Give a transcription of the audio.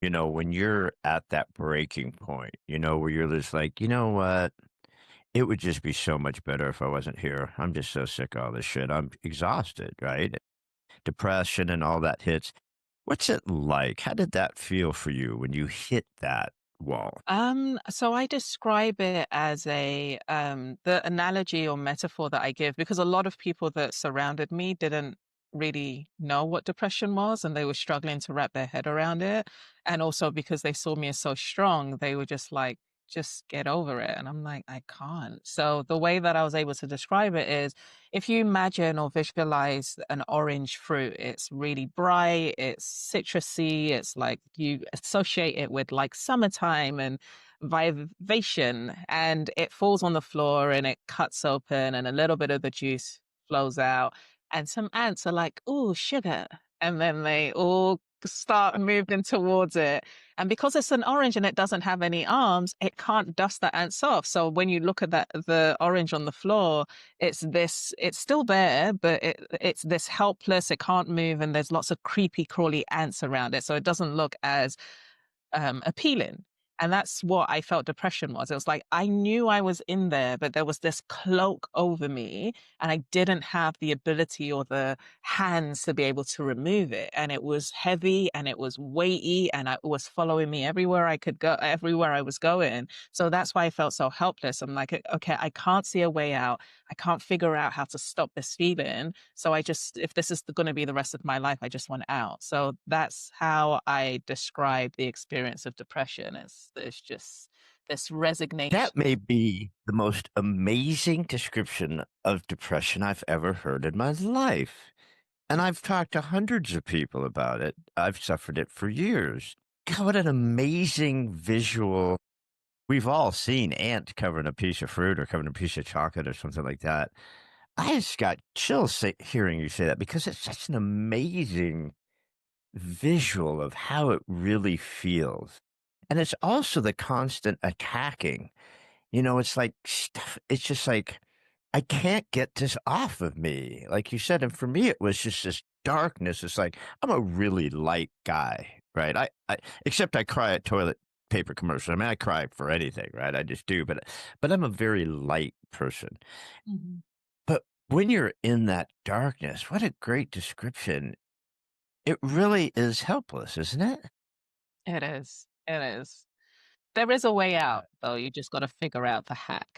When you're at that breaking point, where you're just like, you know what? It would just be so much better if I wasn't here. I'm just so sick of all this shit. I'm exhausted, right? Depression and all that hits. What's it like? How did that feel for you when you hit that wall? So I describe it as the analogy or metaphor that I give because a lot of people that surrounded me didn't really know what depression was and they were struggling to wrap their head around it. And also because they saw me as so strong, they were just like, just get over it. And I'm like, I can't. So the way that I was able to describe it is if you imagine or visualize an orange fruit, it's really bright, it's citrusy, it's like you associate it with like summertime and vivation, and it falls on the floor and it cuts open and a little bit of the juice flows out. And some ants are like, oh, sugar. And then they all start moving towards it. And because it's an orange and it doesn't have any arms, it can't dust the ants off. So when you look at the orange on the floor, it's still there, but it's this helpless, it can't move, and there's lots of creepy, crawly ants around it. So it doesn't look as appealing. And that's what I felt depression was. It was like I knew I was in there, but there was this cloak over me, and I didn't have the ability or the hands to be able to remove it. And it was heavy and it was weighty, and it was following me everywhere I could go, everywhere I was going. So that's why I felt so helpless. I'm like, okay, I can't see a way out. I can't figure out how to stop this feeling. So if this is going to be the rest of my life, I just want out. So that's how I describe the experience of depression. It's just this resignation. That may be the most amazing description of depression I've ever heard in my life. And I've talked to hundreds of people about it. I've suffered it for years. God, what an amazing visual. We've all seen ant covering a piece of fruit or covering a piece of chocolate or something like that. I just got chills hearing you say that because it's such an amazing visual of how it really feels. And it's also the constant attacking. It's like stuff, it's just like, I can't get this off of me. Like you said, and for me, it was just this darkness. It's like, I'm a really light guy, right? Except I cry at toilet paper commercials. I mean, I cry for anything, right? I just do, but I'm a very light person. Mhm. But when you're in that darkness, what a great description. It really is helpless, isn't it? It is. It is. There is a way out, though. You just got to figure out the hack.